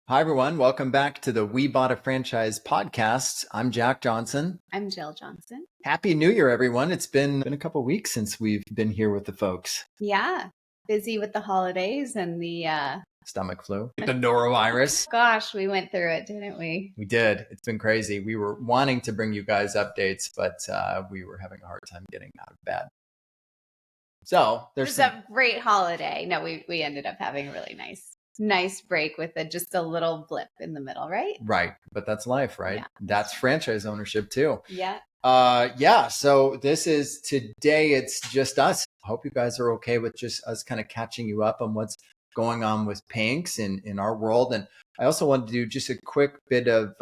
Hi, everyone. Welcome back to the We Bought a Franchise podcast. I'm Jack Johnson. I'm Jill Johnson. Happy New Year, everyone. It's been a couple of weeks since we've been here with the folks. Yeah, busy with the holidays and the Stomach flu, the norovirus. Gosh, we went through it, didn't we? We did. It's been crazy. We were wanting to bring you guys updates, but we were having a hard time getting out of bed. So it was a great holiday. No, we ended up having a really nice break with just a little blip in the middle, right? Right. But that's life, right? Yeah. That's franchise ownership too. Yeah. So this is today. It's just us. I hope you guys are okay with just us kind of catching you up on what's going on with Pinks in our world. And I also wanted to do just a quick bit of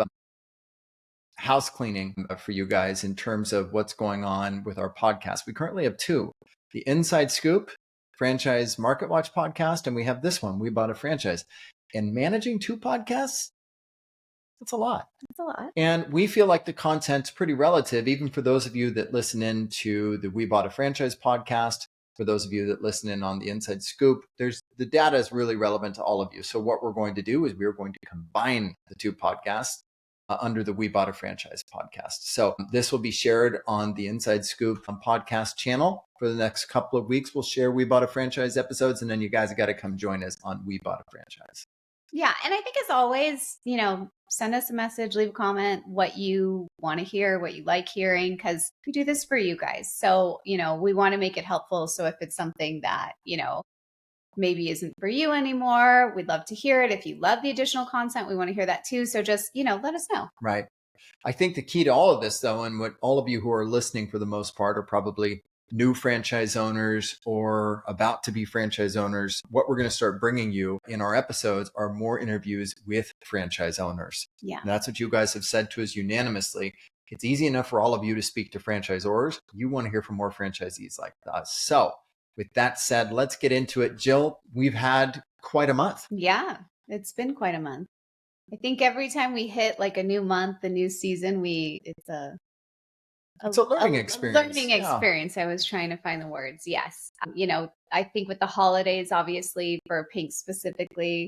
house cleaning for you guys in terms of what's going on with our podcast. We currently have two: the Inside Scoop Franchise Market Watch podcast, and we have this one, We Bought a Franchise. And managing two podcasts, that's a lot. It's a lot. And we feel like the content's pretty relative, even for those of you that listen in to the We Bought a Franchise podcast. For those of you that listen in on the Inside Scoop, the data is really relevant to all of you. So what we're going to do is we're going to combine the two podcasts under the We Bought a Franchise podcast. So this will be shared on the Inside Scoop podcast channel. For the next couple of weeks, we'll share We Bought a Franchise episodes, and then you guys have got to come join us on We Bought a Franchise. Yeah. And I think as always, send us a message, leave a comment, what you want to hear, what you like hearing, because we do this for you guys. So, we want to make it helpful. So if it's something that, maybe isn't for you anymore, we'd love to hear it. If you love the additional content, we want to hear that too. So just, let us know. Right. I think the key to all of this, though, and what all of you who are listening for the most part are probably new franchise owners or about to be franchise owners, what we're going to start bringing you in our episodes are more interviews with franchise owners. Yeah. And that's what you guys have said to us unanimously. It's easy enough for all of you to speak to franchisors. You want to hear from more franchisees like us. So with that said, let's get into it. Jill, we've had quite a month. Yeah, it's been quite a month. I think every time we hit like a new month, a new season, it's a learning experience. Learning experience. I was trying to find the words. Yes. I think with the holidays, obviously for Pink specifically,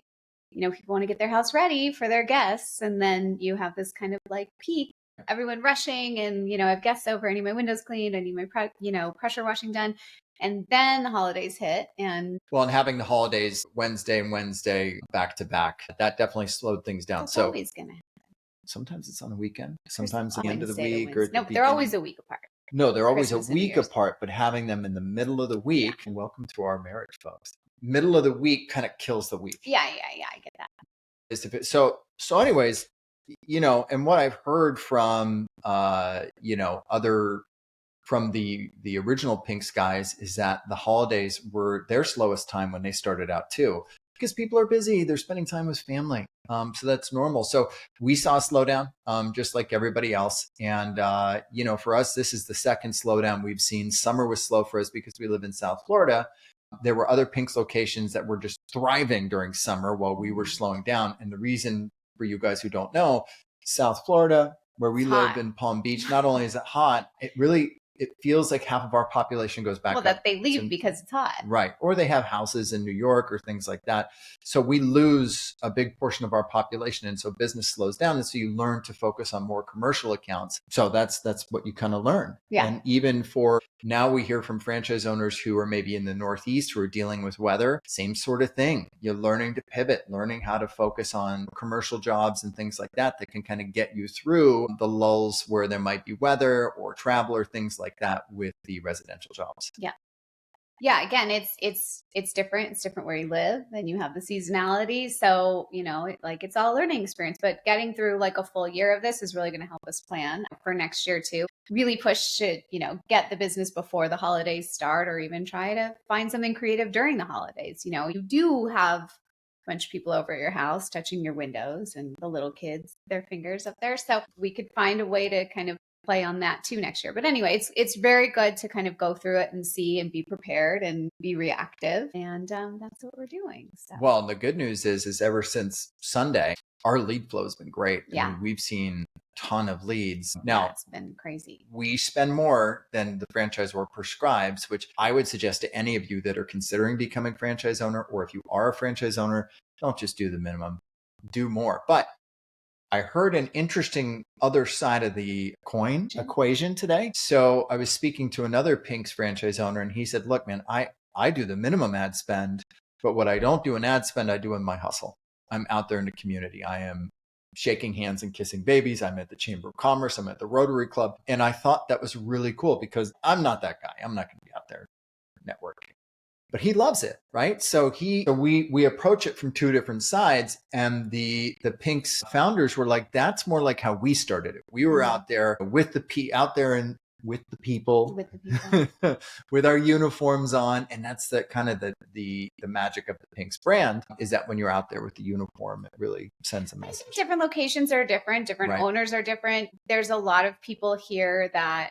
people want to get their house ready for their guests. And then you have this kind of like peak, everyone rushing and, I have guests over, I need my windows cleaned, I need my, pressure washing done. And then the holidays hit and having the holidays Wednesday back to back, that definitely slowed things down. That's always going to happen. Sometimes it's on a weekend, sometimes at the end of the week. No, they're always a week apart. No, they're always a week apart, but having them in the middle of the week, and welcome to our marriage, folks. Middle of the week kind of kills the week. Yeah, I get that. So anyways, and what I've heard from, from the original Pinks guys is that the holidays were their slowest time when they started out too, because people are busy. They're spending time with family. So that's normal. So we saw a slowdown, just like everybody else. And, for us, this is the second slowdown we've seen. Summer was slow for us because we live in South Florida. There were other Pinks locations that were just thriving during summer while we were slowing down. And the reason, for you guys who don't know, South Florida, where we live in Palm Beach, not only is it hot, it feels like half of our population goes back. Well, that they leave because it's hot. Right. Or they have houses in New York or things like that. So we lose a big portion of our population. And so business slows down. And so you learn to focus on more commercial accounts. So that's what you kind of learn. Yeah. And even for now, we hear from franchise owners who are maybe in the Northeast who are dealing with weather, same sort of thing. You're learning to pivot, learning how to focus on commercial jobs and things like that can kind of get you through the lulls where there might be weather or travel or things like that with the residential jobs. Yeah. Yeah. Again, it's different. It's different where you live and you have the seasonality. So, it's all a learning experience, but getting through like a full year of this is really going to help us plan for next year too. Really push to, get the business before the holidays start, or even try to find something creative during the holidays. You do have a bunch of people over at your house touching your windows and the little kids, their fingers up there. So we could find a way to kind of play on that too next year. But anyway, it's very good to kind of go through it and see and be prepared and be reactive. And that's what we're doing. So. Well, the good news is ever since Sunday, our lead flow has been great. Yeah. I mean, we've seen a ton of leads. Now, it's been crazy. We spend more than the franchisor prescribes, which I would suggest to any of you that are considering becoming franchise owner, or if you are a franchise owner, don't just do the minimum. do more. But I heard an interesting other side of the coin equation today. So I was speaking to another Pink's franchise owner, and he said, look, man, I do the minimum ad spend, but what I don't do in ad spend, I do in my hustle. I'm out there in the community. I am shaking hands and kissing babies. I'm at the Chamber of Commerce. I'm at the Rotary Club. And I thought that was really cool because I'm not that guy. I'm not going to be out there networking. But he loves it, right? So we approach it from two different sides. And the Pink's founders were like, that's more like how we started it. We were out there with the people, with our uniforms on. And that's the kind of the magic of the Pink's brand, is that when you're out there with the uniform, it really sends a message. Different locations are different. Different owners are different. There's a lot of people here that,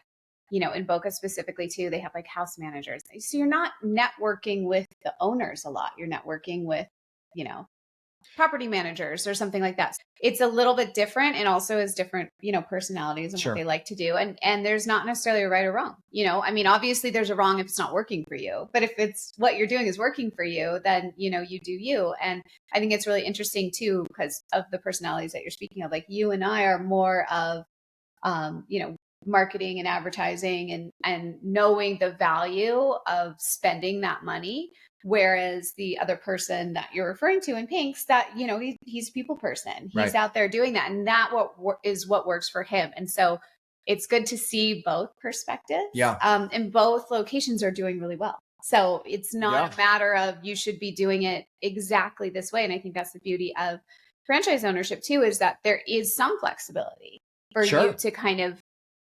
in Boca specifically too, they have like house managers. So you're not networking with the owners a lot. You're networking with, property managers or something like that. It's a little bit different, and also is different, personalities and what they like to do. And there's not necessarily a right or wrong. Obviously there's a wrong if it's not working for you, but if it's what you're doing is working for you, then, you do you. And I think it's really interesting too, because of the personalities that you're speaking of. Like you and I are more of, marketing and advertising and knowing the value of spending that money. Whereas the other person that you're referring to in Pink's, that, he's a people person. He's out there doing that. And that is what works for him. And so it's good to see both perspectives. Yeah. And both locations are doing really well. So it's not a matter of you should be doing it exactly this way. And I think that's the beauty of franchise ownership too, is that there is some flexibility for you to kind of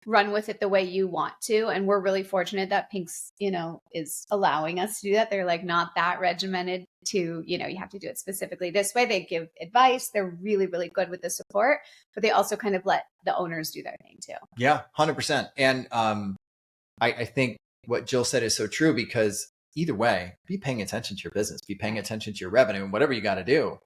run with it the way you want to. And we're really fortunate that Pink's, is allowing us to do that. They're like not that regimented to, you have to do it specifically this way. They give advice. They're really, really good with the support, but they also kind of let the owners do their thing too. Yeah, 100%. And I think what Jill said is so true, because either way, be paying attention to your business, be paying attention to your revenue, and whatever you got to do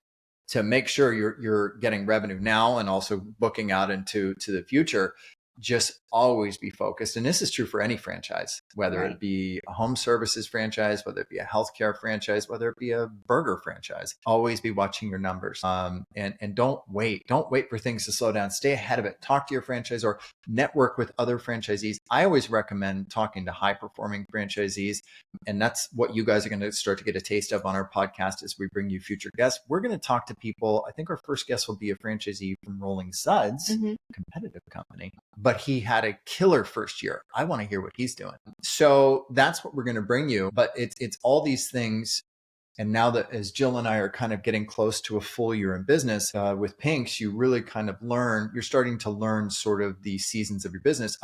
to make sure you're getting revenue now and also booking out into the future. Just always be focused. And this is true for any franchise, whether it be a home services franchise, whether it be a healthcare franchise, whether it be a burger franchise. Always be watching your numbers. And don't wait. Don't wait for things to slow down. Stay ahead of it. Talk to your franchise or network with other franchisees. I always recommend talking to high performing franchisees. And that's what you guys are going to start to get a taste of on our podcast as we bring you future guests. We're going to talk to people. I think our first guest will be a franchisee from Rolling Suds, competitive company. But he had a killer first year. I want to hear what he's doing. So that's what we're going to bring you. But it's all these things. And now that as Jill and I are kind of getting close to a full year in business with Pink's, you really kind of you're starting to learn sort of the seasons of your business.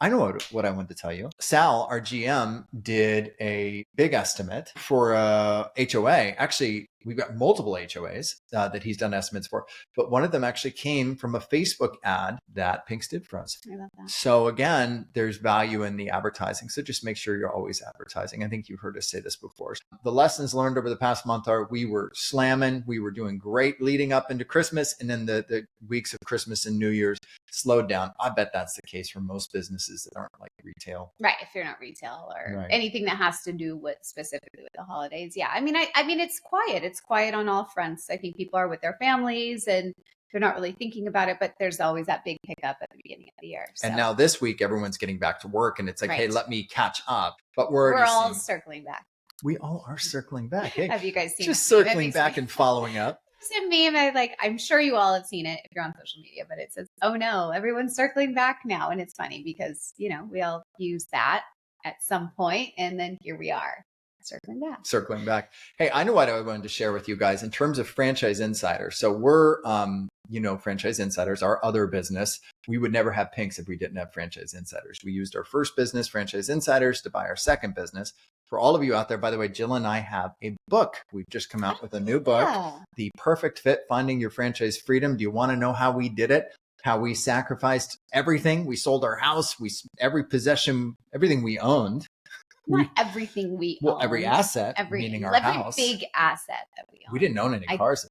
I know what I want to tell you. Sal, our GM, did a big estimate for HOA. Actually, we've got multiple HOAs that he's done estimates for, but one of them actually came from a Facebook ad that Pink's did for us. I love that. So again, there's value in the advertising. So just make sure you're always advertising. I think you've heard us say this before. The lessons learned over the past month are we were slamming. We were doing great leading up into Christmas. And then the weeks of Christmas and New Year's slowed down. I bet that's the case for most businesses that aren't like retail. Right. If you're not retail or anything that has to do with specifically with the holidays. Yeah. I mean, it's quiet. It's quiet on all fronts. I think people are with their families and they're not really thinking about it, but there's always that big pickup at the beginning of the year. So. And now this week, everyone's getting back to work and it's like, hey, let me catch up. But we're all circling back. We all are circling back. Hey, have you guys seen just circling back and following up? It's a meme. I'm sure you all have seen it if you're on social media, but it says, oh no, everyone's circling back now. And it's funny because, we all use that at some point and then here we are. Circling back. Hey, I know what I wanted to share with you guys in terms of Franchise Insiders. So we're, Franchise Insiders, our other business. We would never have Pink's if we didn't have Franchise Insiders. We used our first business, Franchise Insiders, to buy our second business. For all of you out there, by the way, Jill and I have a book. We've just come out with a new book, The Perfect Fit, Finding Your Franchise Freedom. Do you want to know how we did it? How we sacrificed everything? We sold our house, every possession, everything we owned. Not everything we own. Every asset, meaning our house. Every big asset that we own. We didn't own any cars.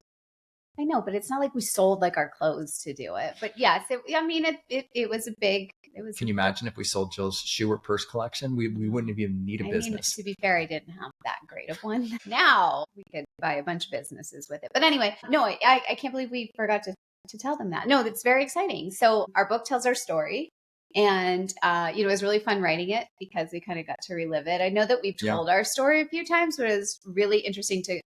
I know, but it's not like we sold like our clothes to do it. But yes, it was a big, it was. Can you imagine if we sold Jill's shoe or purse collection? We wouldn't even need a business. To be fair, I didn't have that great of one. Now we could buy a bunch of businesses with it. But anyway, no, I can't believe we forgot to tell them that. No, that's very exciting. So our book tells our story. And, it was really fun writing it because we kind of got to relive it. I know that we've told our story a few times, but it was really interesting to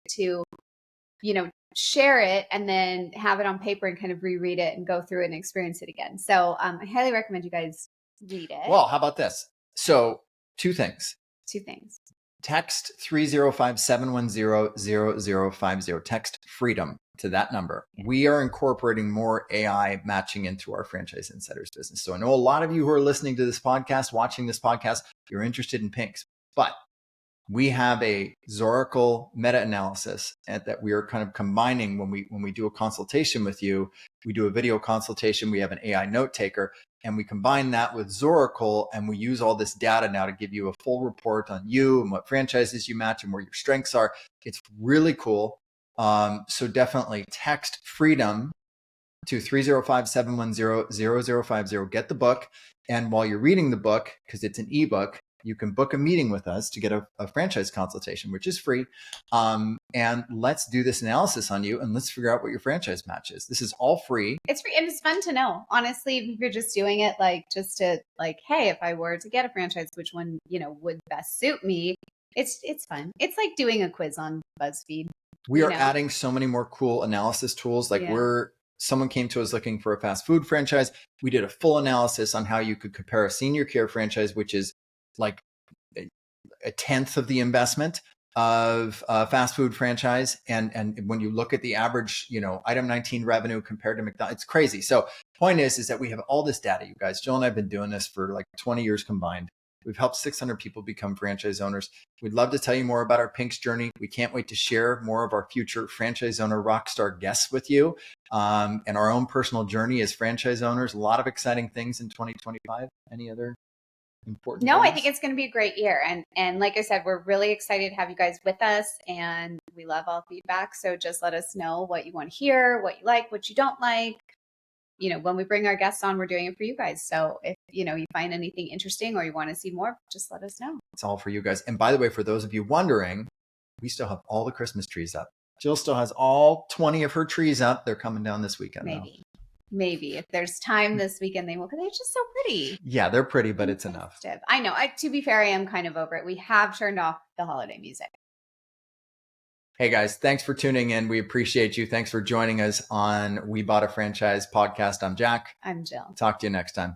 share it and then have it on paper and kind of reread it and go through it and experience it again. So I highly recommend you guys read it. Well, how about this? So two things. Text 305-710-0050. Text FREEDOM to that number. Yeah. We are incorporating more AI matching into our Franchise Insiders business. So I know a lot of you who are listening to this podcast, watching this podcast, you're interested in pinks, but we have a Zoracle meta-analysis that we are kind of combining when we do a consultation with you. We do a video consultation. We have an AI note taker, and we combine that with Zoracle, and we use all this data now to give you a full report on you and what franchises you match and where your strengths are. It's really cool. So definitely text FREEDOM to 305-710-0050. Get the book. And while you're reading the book, because it's an ebook, you can book a meeting with us to get a franchise consultation, which is free. And let's do this analysis on you and let's figure out what your franchise match is. This is all free. It's free and it's fun to know. Honestly, if you're just doing it just to hey, if I were to get a franchise, which one, would best suit me? It's fun. It's like doing a quiz on BuzzFeed. We are adding so many more cool analysis tools. Someone came to us looking for a fast food franchise. We did a full analysis on how you could compare a senior care franchise, which is like a tenth of the investment of a fast food franchise. And when you look at the average, item 19 revenue compared to McDonald's, it's crazy. So point is that we have all this data, you guys. Jill and I have been doing this for 20 years combined. We've helped 600 people become franchise owners. We'd love to tell you more about our Pinks journey. We can't wait to share more of our future franchise owner rockstar guests with you and our own personal journey as franchise owners. A lot of exciting things in 2025. Any other important things? I think it's going to be a great year. And like I said, we're really excited to have you guys with us and we love all feedback. So just let us know what you want to hear, what you like, what you don't like. When we bring our guests on, we're doing it for you guys. So if, you find anything interesting or you want to see more, just let us know. It's all for you guys. And by the way, for those of you wondering, we still have all the Christmas trees up. Jill still has all 20 of her trees up. They're coming down this weekend. Maybe if there's time this weekend, they will, because they're just so pretty. Yeah, they're pretty, but it's enough. I know. To be fair, I am kind of over it. We have turned off the holiday music. Hey guys, thanks for tuning in. We appreciate you. Thanks for joining us on We Bought a Franchise podcast. I'm Jack. I'm Jill. Talk to you next time.